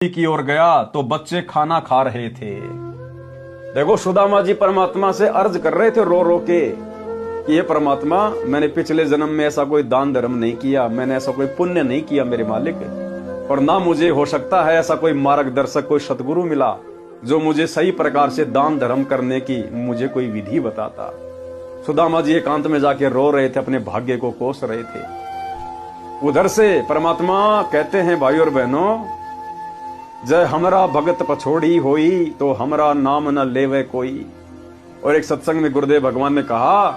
की ओर गया तो बच्चे खाना खा रहे थे। देखो, सुदामा जी परमात्मा से अर्ज कर रहे थे रो रो के कि ये परमात्मा, मैंने पिछले जन्म में ऐसा कोई दान धर्म नहीं किया, मैंने ऐसा कोई पुण्य नहीं किया मेरे मालिक, और ना मुझे हो सकता है ऐसा कोई मार्गदर्शक, कोई सतगुरु मिला जो मुझे सही प्रकार से दान धर्म करने की मुझे कोई विधि बताता। सुदामा जी एकांत में जाके रो रहे थे, अपने भाग्य को कोस रहे थे। उधर से परमात्मा कहते हैं, भाई और बहनों, जय हमरा भगत पछोड़ी होई तो हमरा नाम न लेवे कोई। और एक सत्संग में गुरुदेव भगवान ने कहा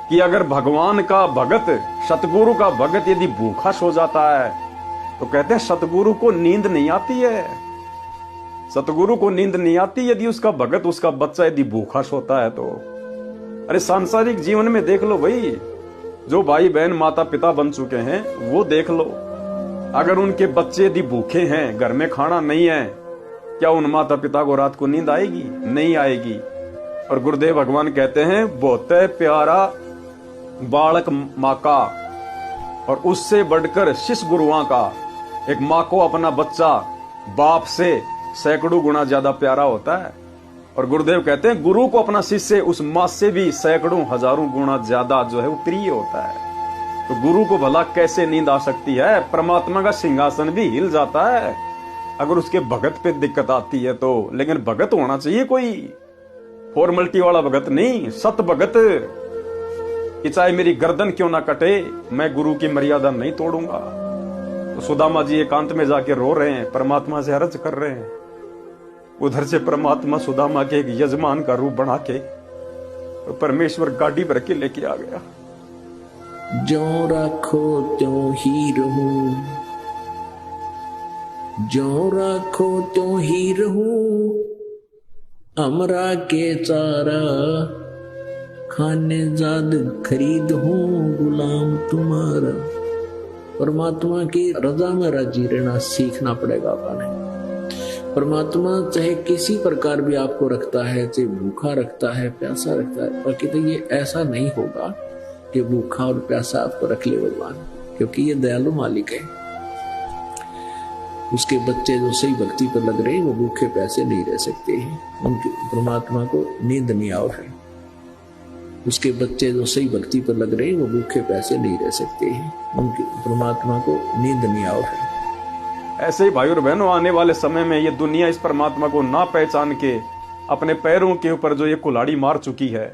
कि अगर भगवान का भगत, सतगुरु का भगत यदि भूखा सो जाता है तो कहते हैं सतगुरु को नींद नहीं आती है। सतगुरु को नींद नहीं आती यदि उसका भगत, उसका बच्चा यदि भूखा सोता है तो। अरे सांसारिक जीवन में देख लो भाई, जो भाई बहन माता पिता बन चुके हैं वो देख लो, अगर उनके बच्चे यदि भूखे हैं, घर में खाना नहीं है, क्या उन माता पिता को रात को नींद आएगी? नहीं आएगी। और गुरुदेव भगवान कहते हैं, बहुत प्यारा बालक माँ का और उससे बढ़कर शिष्य गुरुओं का। एक माँ को अपना बच्चा बाप से सैकड़ों गुना ज्यादा प्यारा होता है, और गुरुदेव कहते हैं गुरु को अपना शिष्य उस माँ से भी सैकड़ों हजारों गुना ज्यादा जो है वो प्रिय होता है। तो गुरु को भला कैसे नींद आ सकती है? परमात्मा का सिंहासन भी हिल जाता है अगर उसके भगत पे दिक्कत आती है तो। लेकिन भगत होना चाहिए कोई फॉर्मेलिटी वाला भगत नहीं, सत भगत कि चाहे मेरी गर्दन क्यों ना कटे, मैं गुरु की मर्यादा नहीं तोड़ूंगा। तो सुदामा जी एकांत में जाके रो रहे हैं, परमात्मा से अर्ज कर रहे हैं। उधर से परमात्मा सुदामा के एक यजमान का रूप बना के तो परमेश्वर गाड़ी भर के लेके आ गया। जो राखो त्यों ही रहूं, जो राखो त्यों ही रहूं, हमरा के चारा खाने जाद खरीद हूं, गुलाम तुम्हारा। परमात्मा की रजा में राजी रहना सीखना पड़ेगा अपने। परमात्मा चाहे किसी प्रकार भी आपको रखता है, चाहे भूखा रखता है, प्यासा रखता है, बाकी तो ये ऐसा नहीं होगा कि भूखा और प्यासा आपको रख ले भगवान, क्योंकि ये दयालु मालिक है। उसके बच्चे जो सही भक्ति पर लग रहे हैं वो भूखे प्यासे नहीं रह सकते हैं, उनके परमात्मा को नींद नहीं आ रही। उसके बच्चे जो सही भक्ति पर लग रहे हैं वो भूखे प्यासे नहीं रह सकते हैं, उनके परमात्मा को नींद नहीं आ रही। ऐसे ही भाई और बहनों, आने वाले समय में ये दुनिया इस परमात्मा को ना पहचान के अपने पैरों के ऊपर जो ये कुल्हाड़ी मार चुकी है,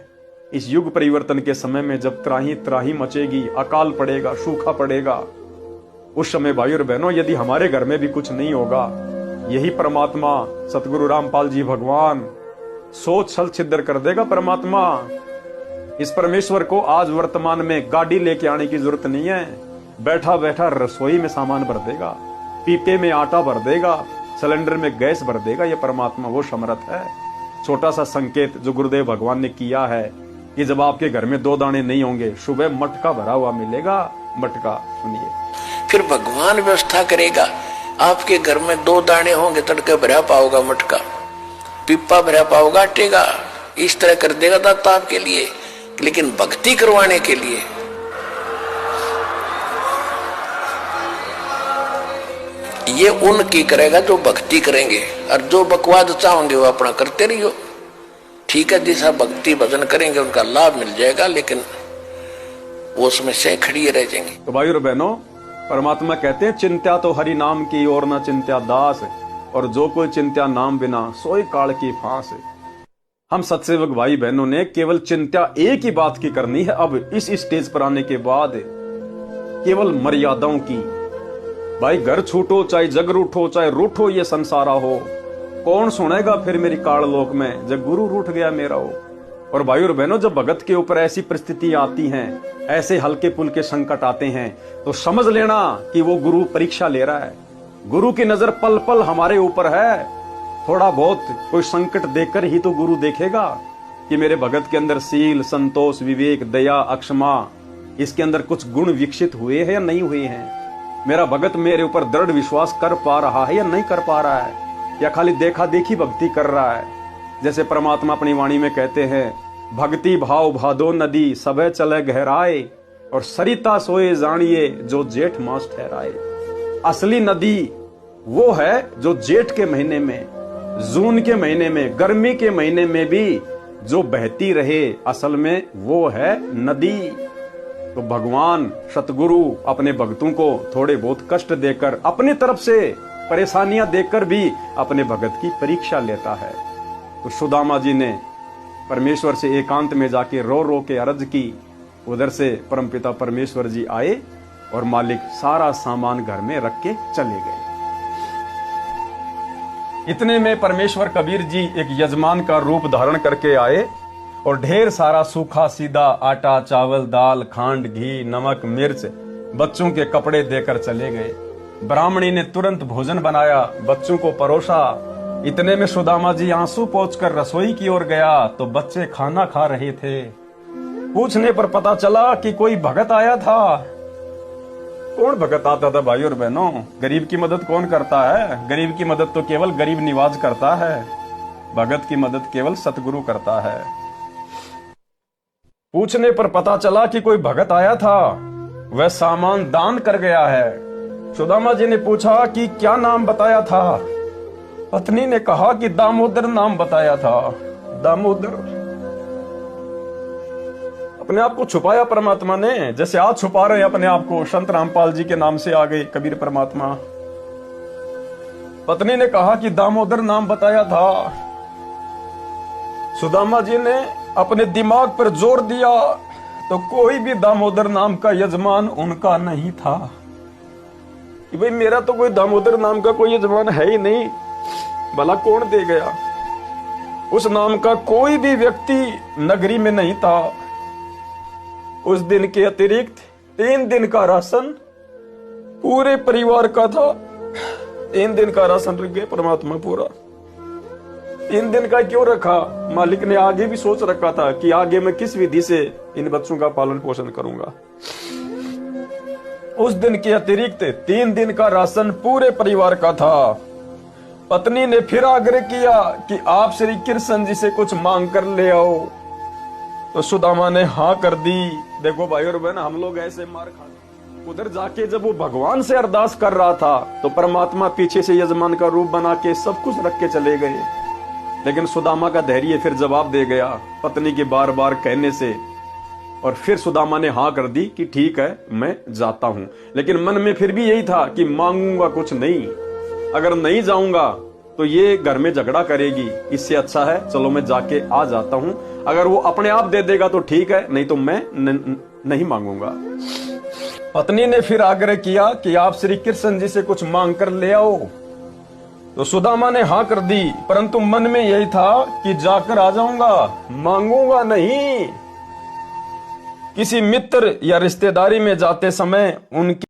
इस युग परिवर्तन के समय में जब त्राही त्राही मचेगी, अकाल पड़ेगा, सूखा पड़ेगा, उस समय भाई और बहनों यदि हमारे घर में भी कुछ नहीं होगा, यही परमात्मा सतगुरु रामपाल जी भगवान सोच छल छिद्र कर देगा। परमात्मा इस परमेश्वर को आज वर्तमान में गाड़ी लेके आने की जरूरत नहीं है, बैठा बैठा रसोई में सामान भर देगा, पीपे में आटा भर देगा, सिलेंडर में गैस भर देगा। ये परमात्मा वो समर्थ है। छोटा सा संकेत जो गुरुदेव भगवान ने किया है कि जब आपके घर में 2 दाने नहीं होंगे, सुबह मटका भरा हुआ मिलेगा। मटका सुनिए, फिर भगवान व्यवस्था करेगा। आपके घर में 2 दाने होंगे, तड़के भरा पाओगा मटका, पिप्पा भरा पाओगा आटे का, इस तरह कर देगा दाता आपके लिए। लेकिन भक्ति करवाने के लिए ये उनकी करेगा जो भक्ति करेंगे, और जो बकवाद चाहोगे वो अपना करते रहियो। ठीक है, जैसा भक्ति भजन करेंगे उनका लाभ मिल जाएगा, लेकिन वो समस्याएं खड़ी रह जाएंगी। तो भाई और बहनों, परमात्मा कहते हैं, चिंत्या तो हरि नाम की और न चिंत्या दास, और जो कोई चिंत्या नाम बिना सोई काल की फांस। हम सत्सेवक भाई बहनों ने केवल चिंत्या एक ही बात की करनी है अब इस स्टेज पर आने के बाद, केवल मर्यादाओं की। भाई घर छूटो चाहे जग रूठो, चाहे रूठो ये संसारा हो, कौन सुनेगा फिर मेरी काल लोक में जब गुरु रूठ गया मेरा हो। और भाई और बहनों, जब भगत के ऊपर ऐसी परिस्थिति आती हैं, ऐसे हल्के पुल्के संकट आते हैं, तो समझ लेना कि वो गुरु परीक्षा ले रहा है। गुरु की नजर पल पल हमारे ऊपर है। थोड़ा बहुत कोई संकट देखकर ही तो गुरु देखेगा कि मेरे भगत के अंदर सील, संतोष, विवेक, दया, अक्षमा, इसके अंदर कुछ गुण विकसित हुए हैं या नहीं हुए हैं। मेरा भगत मेरे ऊपर दृढ़ विश्वास कर पा रहा है या नहीं कर पा रहा है, या खाली देखा देखी भक्ति कर रहा है। जैसे परमात्मा अपनी वाणी में कहते हैं, भक्ति भाव भादो नदी सबे चले गहराए, और सरिता सोए जानिए जो जेठ मास ठहराए। असली नदी वो है जो जेठ के महीने में, जून के महीने में, गर्मी के महीने में भी जो बहती रहे, असल में वो है नदी। तो भगवान सतगुरु अपने भक्तों को थोड़े बहुत कष्ट देकर, अपनी तरफ से परेशानियां देकर भी अपने भगत की परीक्षा लेता है। तो सुदामा जी ने परमेश्वर से एकांत में जाके रो रो के अर्ज की। उधर से परमपिता परमेश्वर जी आए और मालिक सारा सामान घर में रख के चले गए। इतने में परमेश्वर कबीर जी एक यजमान का रूप धारण करके आए और ढेर सारा सूखा सीधा आटा, चावल, दाल, खांड, घी, नमक, मिर्च, बच्चों के कपड़े देकर चले गए। ब्राह्मणी ने तुरंत भोजन बनाया, बच्चों को परोसा। इतने में सुदामा जी आंसू पोंछकर रसोई की ओर गया तो बच्चे खाना खा रहे थे। पूछने पर पता चला कि कोई भगत आया था। कौन भगत आता था भाई और बहनों? गरीब की मदद कौन करता है? गरीब की मदद तो केवल गरीब निवाज करता है, भगत की मदद केवल सतगुरु करता है। पूछने पर पता चला कि कोई भगत आया था, वह सामान दान कर गया है। सुदामा जी ने पूछा कि क्या नाम बताया था? पत्नी ने कहा कि दामोदर नाम बताया था। दामोदर। अपने आप को छुपाया परमात्मा ने, जैसे आज छुपा रहे हैं अपने आप को। संत रामपाल जी के नाम से आ गए कबीर परमात्मा। पत्नी ने कहा कि दामोदर नाम बताया था। सुदामा जी ने अपने दिमाग पर जोर दिया तो कोई भी दामोदर नाम का यजमान उनका नहीं था। कि भाई मेरा तो कोई दामोदर नाम का कोई यजमान है ही नहीं, भला कौन दे गया? उस नाम का कोई भी व्यक्ति नगरी में नहीं था। उस दिन के अतिरिक्त 3 दिन का राशन पूरे परिवार का था। 3 दिन का राशन रख गए परमात्मा पूरा। 3 दिन का क्यों रखा? मालिक ने आगे भी सोच रखा था कि आगे मैं किस विधि से इन बच्चों का पालन पोषण करूंगा। उस दिन के अतिरिक्त 3 दिन का राशन पूरे परिवार का था। पत्नी ने फिर आग्रह किया कि आप श्री कृष्ण जी से कुछ मांग कर ले आओ। तो सुदामा ने हाँ कर दी। देखो भाई और बहन, हम लोग ऐसे मार खाते। उधर जाके जब वो भगवान से अरदास कर रहा था तो परमात्मा पीछे से यजमान का रूप बना के सब कुछ रख के चले गए। लेकिन सुदामा का धैर्य फिर जवाब दे गया पत्नी के बार बार कहने से। और फिर सुदामा ने हाँ कर दी कि ठीक है मैं जाता हूं। लेकिन मन में फिर भी यही था कि मांगूंगा कुछ नहीं, अगर नहीं जाऊंगा तो ये घर में झगड़ा करेगी, इससे अच्छा है चलो मैं जाके आ जाता हूं। अगर वो अपने आप दे देगा तो ठीक है, नहीं तो मैं नहीं मांगूंगा। पत्नी ने फिर आग्रह किया कि आप श्री कृष्ण जी से कुछ मांग कर ले आओ। तो सुदामा ने हाँ कर दी, परंतु मन में यही था कि जाकर आ जाऊंगा, मांगूंगा नहीं। किसी मित्र या रिश्तेदारी में जाते समय उनकी